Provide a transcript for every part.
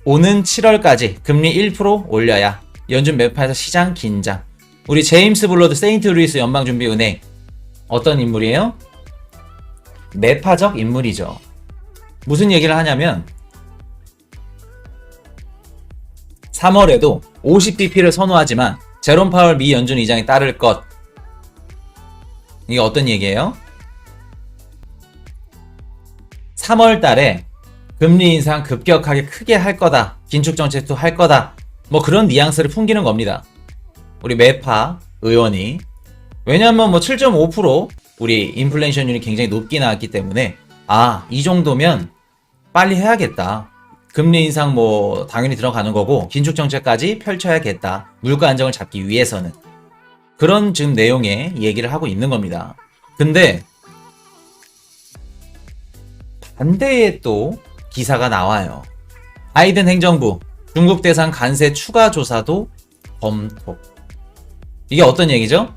오는 7월까지 금리 1% 올려야 연준 매파에서 시장 긴장. 우리 제임스 블러드 세인트루이스 연방준비은행 어떤 인물이에요? 매파적 인물이죠. 무슨 얘기를 하냐면 3월에도 50bp를 선호하지만 제롬 파월 미 연준 의장에 따를 것. 이게 어떤 얘기예요? 3월 달에 금리 인상 급격하게 크게 할 거다. 긴축 정책도 할 거다. 뭐 그런 뉘앙스를 풍기는 겁니다. 우리 매파 의원이. 왜냐면 뭐 7.5% 우리 인플레이션율이 굉장히 높게 나왔기 때문에 이 정도면 빨리 해야겠다. 금리 인상 뭐 당연히 들어가는 거고 긴축 정책까지 펼쳐야겠다. 물가 안정을 잡기 위해서는. 그런 지금 내용의 얘기를 하고 있는 겁니다. 근데 반대에 또 기사가 나와요. 바이든 행정부 중국 대상 관세 추가 조사도 검토. 이게 어떤 얘기죠?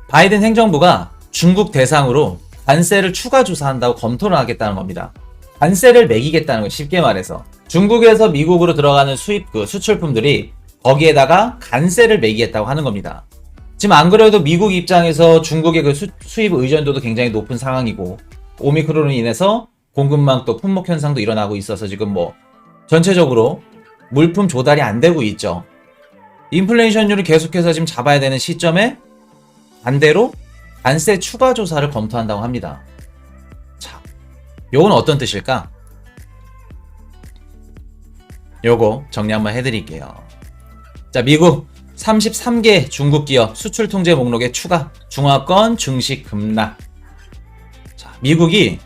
바이든 행정부가 중국 대상으로 관세를 추가 조사한다고 검토를 하겠다는 겁니다. 관세를 매기겠다는 거예요. 쉽게 말해서 중국에서 미국으로 들어가는 수출품들이 거기에다가 관세를 매기겠다고 하는 겁니다. 지금 안 그래도 미국 입장에서 중국의 그 수입 의존도도 굉장히 높은 상황이고 오미크론으로 인해서 공급망 또 품목 현상도 일어나고 있어서 지금 뭐 전체적으로 물품 조달이 안 되고 있죠. 인플레이션율을 계속해서 지금 잡아야 되는 시점에 반대로 관세 추가 조사를 검토한다고 합니다. 자, 요건 어떤 뜻일까? 요거 정리 한번 해드릴게요. 자, 미국 33개 중국 기업 수출 통제 목록에 추가, 중화권 증시 급락. 자, 미국이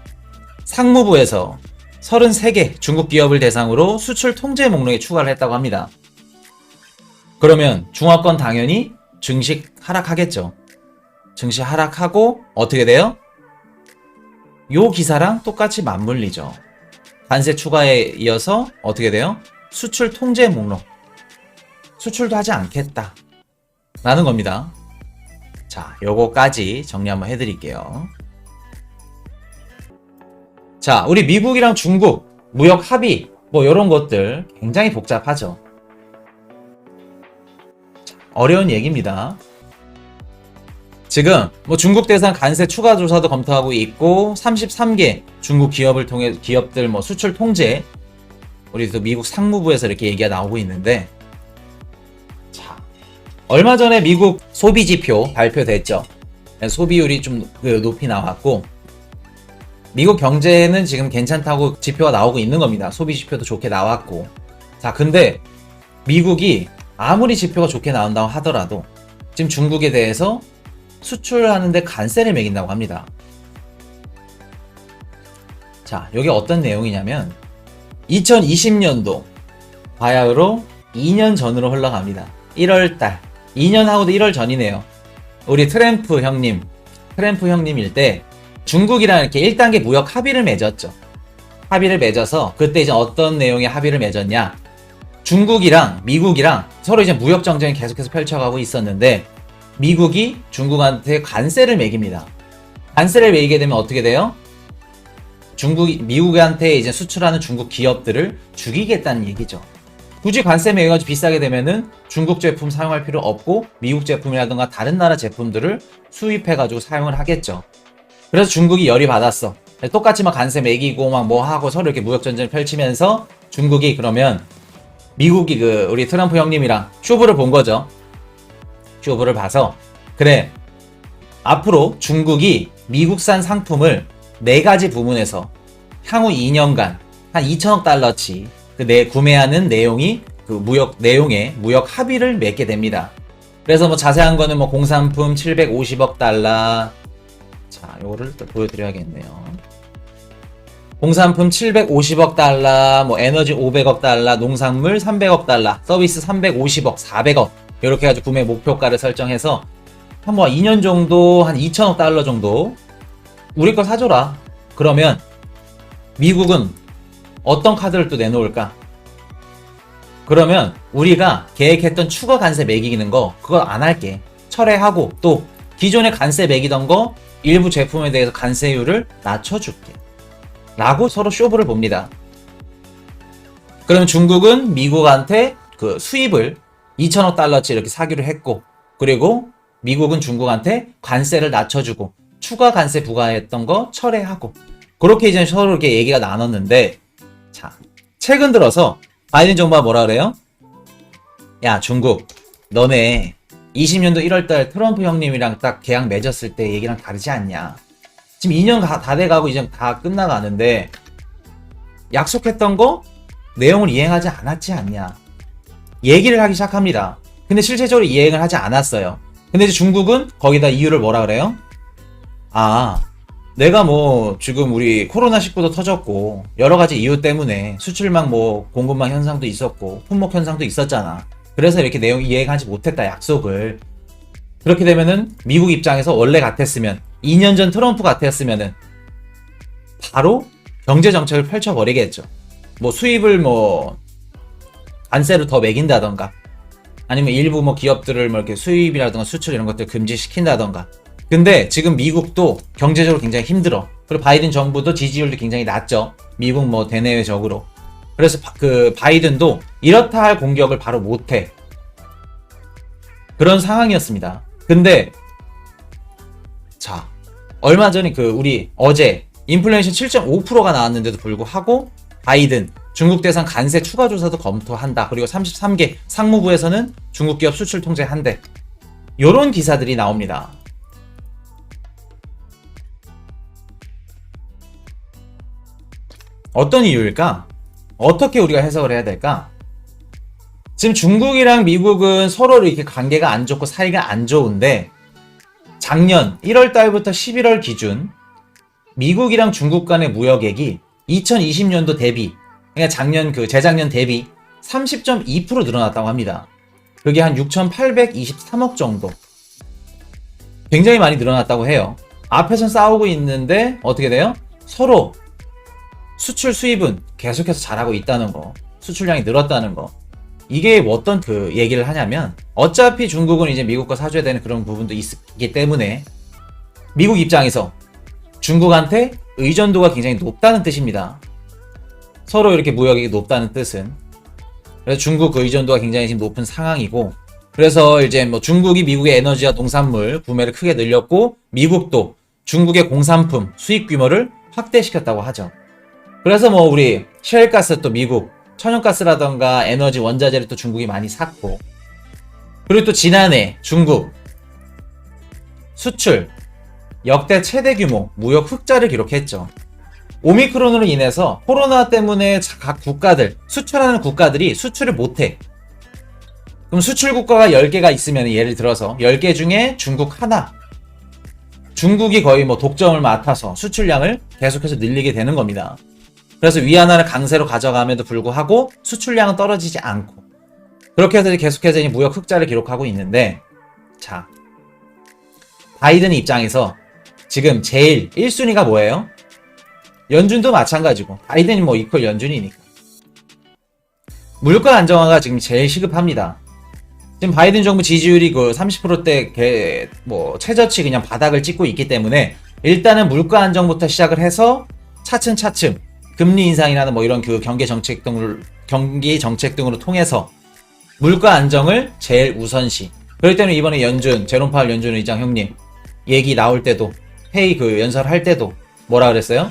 상무부에서 33개 중국 기업을 대상으로 수출 통제 목록에 추가를 했다고 합니다. 그러면 중화권 당연히 증시 하락하겠죠. 증시 하락하고 어떻게 돼요? 요 기사랑 똑같이 맞물리죠. 관세 추가에 이어서 어떻게 돼요? 수출 통제 목록. 수출도 하지 않겠다 라는 겁니다. 자, 요거까지 정리 한번 해드릴게요. 자, 우리 미국이랑 중국 무역 합의 뭐 이런 것들 굉장히 복잡하죠. 어려운 얘기입니다. 지금 뭐 중국 대상 관세 추가 조사도 검토하고 있고 33개 중국 기업을 통해 기업들 뭐 수출 통제 우리 또 미국 상무부에서 이렇게 얘기가 나오고 있는데, 자, 얼마 전에 미국 소비 지표 발표됐죠. 소비율이 좀 높이 나왔고 미국 경제는 지금 괜찮다고 지표가 나오고 있는 겁니다. 소비 지표도 좋게 나왔고. 자, 근데 미국이 아무리 지표가 좋게 나온다고 하더라도 지금 중국에 대해서 수출하는데 관세를 매긴다고 합니다. 자, 여기 어떤 내용이냐면 2020년도 바야흐로 2년 전으로 흘러갑니다. 1월달 2년하고도 1월 전이네요. 우리 트럼프 형님일 때 중국이랑 이렇게 1단계 무역 합의를 맺었죠. 합의를 맺어서 그때 이제 어떤 내용의 합의를 맺었냐, 중국이랑 미국이랑 서로 이제 무역 정쟁이 계속해서 펼쳐가고 있었는데 미국이 중국한테 관세를 매깁니다. 관세를 매기게 되면 어떻게 돼요? 미국한테 이제 수출하는 중국 기업들을 죽이겠다는 얘기죠. 굳이 관세 매겨가지고 비싸게 되면은 중국 제품 사용할 필요 없고 미국 제품이라든가 다른 나라 제품들을 수입해가지고 사용을 하겠죠. 그래서 중국이 열이 받았어. 똑같이 막 관세 매기고 막 뭐 하고 서로 이렇게 무역 전쟁을 펼치면서 중국이 그러면 미국이 우리 트럼프 형님이랑 쇼부를 본 거죠. 쇼부를 봐서 그래, 앞으로 중국이 미국산 상품을 4가지 부문에서 향후 2년간 한 2천억 달러치 구매하는 내용이 무역 합의를 맺게 됩니다. 그래서 뭐 자세한 거는 뭐 공산품 750억 달러. 자, 요거를 또 보여드려야겠네요. 공산품 750억 달러, 뭐 에너지 500억 달러, 농산물 300억 달러, 서비스 350억, 400억. 이렇게 해가지고 구매 목표가를 설정해서 한 뭐 2년 정도 한 2천억 달러 정도 우리 거 사줘라. 그러면 미국은 어떤 카드를 또 내놓을까? 그러면 우리가 계획했던 추가 관세 매기는 거 그거 안 할게. 철회하고 또 기존에 관세 매기던 거 일부 제품에 대해서 관세율을 낮춰줄게. 라고 서로 쇼부를 봅니다. 그러면 중국은 미국한테 그 수입을 2천억 달러치 이렇게 사기로 했고, 그리고 미국은 중국한테 관세를 낮춰주고 추가 관세 부과했던 거 철회하고, 그렇게 이제 서로 이렇게 얘기가 나눴는데, 자, 최근 들어서 바이든 정부가 뭐라 그래요? 야, 중국, 너네 20년도 1월달 트럼프 형님이랑 딱 계약 맺었을 때 얘기랑 다르지 않냐? 지금 2년 다 돼가고 이제 다 끝나가는데 약속했던 거 내용을 이행하지 않았지 않냐? 얘기를 하기 시작합니다. 근데 실제적으로 이행을 하지 않았어요. 근데 이제 중국은 거기다 이유를 뭐라 그래요? 아, 내가 뭐 지금 우리 코로나19도 터졌고 여러 가지 이유 때문에 수출망 뭐 공급망 현상도 있었고 품목 현상도 있었잖아. 그래서 이렇게 내용 이행하지 못했다, 약속을. 그렇게 되면은 미국 입장에서 원래 같았으면 2년 전 트럼프 같았으면은 바로 경제 정책을 펼쳐버리겠죠. 뭐 수입을 뭐 관세를 더 매긴다던가, 아니면 일부 뭐 기업들을 뭐 이렇게 수입이라던가 수출 이런 것들 금지시킨다던가. 근데 지금 미국도 경제적으로 굉장히 힘들어. 그리고 바이든 정부도 지지율도 굉장히 낮죠. 미국 뭐 대내외적으로. 그래서 그 바이든도 이렇다 할 공격을 바로 못해. 그런 상황이었습니다. 근데 자, 얼마 전에 그 우리 어제 인플레이션 7.5%가 나왔는데도 불구하고 바이든 중국 대상 관세 추가 조사도 검토한다. 그리고 33개 상무부에서는 중국 기업 수출 통제한대. 요런 기사들이 나옵니다. 어떤 이유일까? 어떻게 우리가 해석을 해야 될까? 지금 중국이랑 미국은 서로 이렇게 관계가 안 좋고 사이가 안 좋은데, 작년 1월 달부터 11월 기준 미국이랑 중국 간의 무역액이 2020년도 대비, 그러니까 작년 재작년 대비 30.2% 늘어났다고 합니다. 그게 한 6,823억 정도. 굉장히 많이 늘어났다고 해요. 앞에선 싸우고 있는데 어떻게 돼요? 서로 수출 수입은 계속해서 잘하고 있다는 거, 수출량이 늘었다는 거. 이게 어떤 그 얘기를 하냐면, 어차피 중국은 이제 미국과 사줘야 되는 그런 부분도 있기 때문에 미국 입장에서 중국한테 의존도가 굉장히 높다는 뜻입니다. 서로 이렇게 무역이 높다는 뜻은. 그래서 중국 그 의존도가 굉장히 지금 높은 상황이고, 그래서 이제 뭐 중국이 미국의 에너지와 농산물 구매를 크게 늘렸고, 미국도 중국의 공산품 수입 규모를 확대시켰다고 하죠. 그래서 뭐 우리 셰일가스 또 미국, 천연가스라던가 에너지 원자재를 또 중국이 많이 샀고, 그리고 또 지난해 중국 수출 역대 최대 규모 무역 흑자를 기록했죠. 오미크론으로 인해서 코로나 때문에 각 국가들, 수출하는 국가들이 수출을 못해. 그럼 수출 국가가 10개가 있으면, 예를 들어서 10개 중에 중국 하나, 중국이 거의 뭐 독점을 맡아서 수출량을 계속해서 늘리게 되는 겁니다. 그래서 위안화를 강세로 가져감에도 불구하고 수출량은 떨어지지 않고, 그렇게 해서 계속해서 무역 흑자를 기록하고 있는데, 자, 바이든 입장에서 지금 제일 1순위가 뭐예요? 연준도 마찬가지고, 바이든이 뭐 이퀄 연준이니까 물가 안정화가 지금 제일 시급합니다. 지금 바이든 정부 지지율이 그 30%대 뭐 최저치 그냥 바닥을 찍고 있기 때문에, 일단은 물가 안정부터 시작을 해서 차츰차츰 금리 인상이나 뭐 이런 그 경기 정책 등으로 통해서 물가 안정을 제일 우선시. 그렇기 때문에 이번에 제롬 파월 연준 의장 형님 얘기 나올 때도, 회의 연설할 때도 뭐라 그랬어요?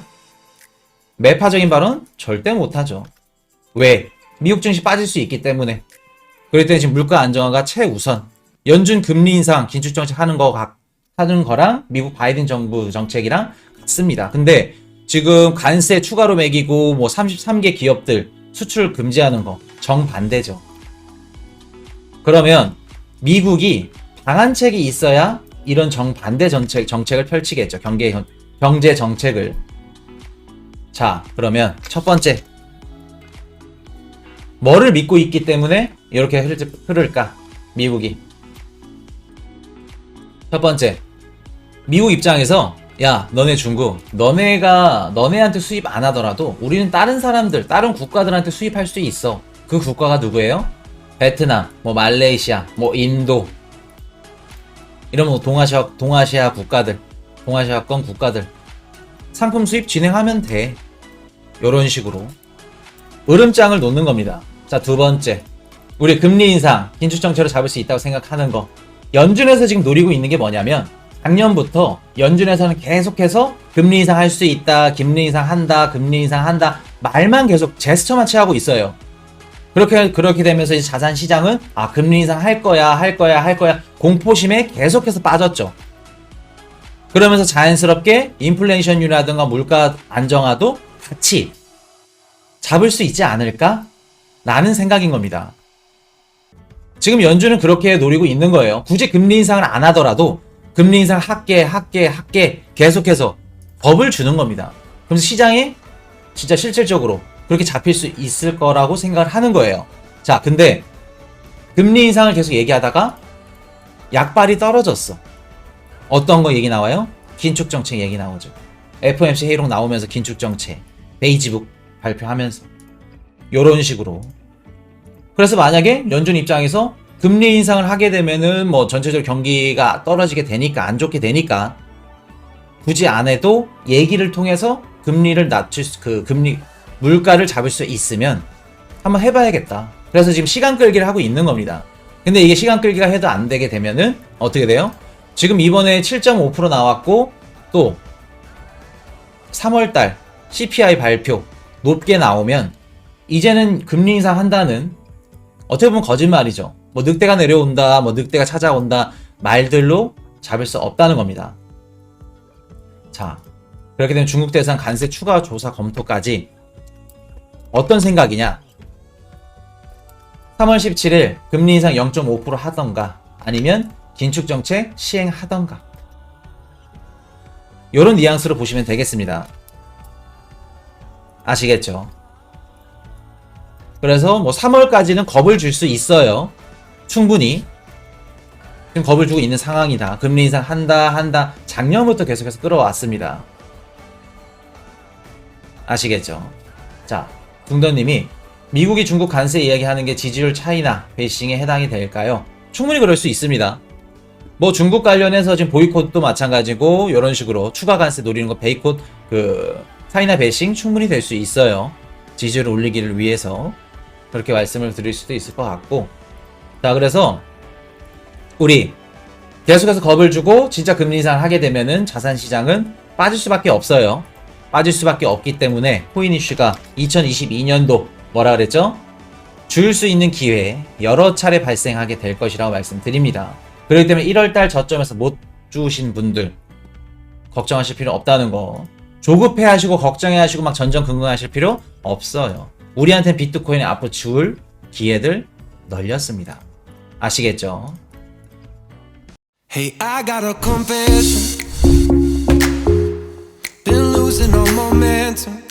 매파적인 발언 절대 못하죠. 왜? 미국 증시 빠질 수 있기 때문에. 그럴 때 지금 물가 안정화가 최우선. 연준 금리 인상, 긴축 정책 하는 거랑 미국 바이든 정부 정책이랑 같습니다. 근데 지금 관세 추가로 매기고 뭐 33개 기업들 수출 금지하는 거 정반대죠. 그러면 미국이 방안책이 있어야 이런 정반대 정책을 펼치겠죠. 경제 정책을. 자, 그러면 첫 번째, 뭐를 믿고 있기 때문에 이렇게 흐를까? 미국이. 첫 번째, 미국 입장에서, 야, 너네 중국, 너네한테 수입 안 하더라도 우리는 다른 국가들한테 수입할 수 있어. 그 국가가 누구예요? 베트남, 뭐 말레이시아, 뭐 인도, 이런 뭐 동아시아권 국가들 상품 수입 진행하면 돼. 요런 식으로 으름장을 놓는 겁니다. 자, 두 번째. 우리 금리 인상, 긴축 정책으로 잡을 수 있다고 생각하는 거. 연준에서 지금 노리고 있는 게 뭐냐면 작년부터 연준에서는 계속해서 금리 인상 할 수 있다, 금리 인상 한다, 금리 인상 한다 말만 계속 제스처만 취하고 있어요. 그렇게 되면서 이제 자산 시장은 금리 인상 할 거야 공포심에 계속해서 빠졌죠. 그러면서 자연스럽게 인플레이션율이라든가 물가 안정화도 같이 잡을 수 있지 않을까? 라는 생각인 겁니다. 지금 연준은 그렇게 노리고 있는 거예요. 굳이 금리 인상을 안 하더라도 금리 인상 할게 계속해서 법을 주는 겁니다. 그럼 시장에 진짜 실질적으로 그렇게 잡힐 수 있을 거라고 생각을 하는 거예요. 자, 근데 금리 인상을 계속 얘기하다가 약발이 떨어졌어. 어떤 거 얘기 나와요? 긴축 정책 얘기 나오죠. FOMC 회의록 나오면서 긴축 정책, 베이지북 발표하면서 요런 식으로. 그래서 만약에 연준 입장에서 금리 인상을 하게 되면은 뭐 전체적으로 경기가 떨어지게 되니까, 안 좋게 되니까 굳이 안 해도 얘기를 통해서 금리를 금리 물가를 잡을 수 있으면 한번 해봐야겠다. 그래서 지금 시간 끌기를 하고 있는 겁니다. 근데 이게 시간 끌기가 해도 안 되게 되면은 어떻게 돼요? 지금 이번에 7.5% 나왔고 또 3월달 CPI 발표 높게 나오면 이제는 금리 인상 한다는 어떻게 보면 거짓말이죠. 뭐 늑대가 내려온다, 뭐 늑대가 찾아온다 말들로 잡을 수 없다는 겁니다. 자, 그렇게 되면 중국 대상 관세 추가 조사 검토까지 어떤 생각이냐? 3월 17일 금리 인상 0.5% 하던가 아니면 긴축 정책 시행하던가 이런 뉘앙스로 보시면 되겠습니다. 아시겠죠? 그래서 뭐 3월까지는 겁을 줄 수 있어요. 충분히 지금 겁을 주고 있는 상황이다. 금리 인상 한다 작년부터 계속해서 끌어왔습니다. 아시겠죠? 자, 둥더님이 미국이 중국 관세 이야기하는 게 지지율 차이나 베이싱에 해당이 될까요? 충분히 그럴 수 있습니다. 뭐 중국 관련해서 지금 보이콧도 마찬가지고 이런 식으로 추가 관세 노리는 거 베이콧 차이나 베이싱 충분히 될 수 있어요. 지지율을 올리기를 위해서 그렇게 말씀을 드릴 수도 있을 것 같고. 자, 그래서 우리 계속해서 겁을 주고 진짜 금리 인상을 하게 되면은 자산 시장은 빠질 수밖에 없어요. 빠질 수밖에 없기 때문에 코인 이슈가 2022년도 뭐라 그랬죠? 줄 수 있는 기회 여러 차례 발생하게 될 것이라고 말씀드립니다. 그렇기 때문에 1월달 저점에서 못 주신 분들 걱정하실 필요 없다는 거. 조급해 하시고 걱정해 하시고 막 전전긍긍하실 필요 없어요. 우리한테는 비트코인에 앞으로 줄 기회들 널렸습니다. 아시겠죠? Hey, I got a confession. Been losing all momentum.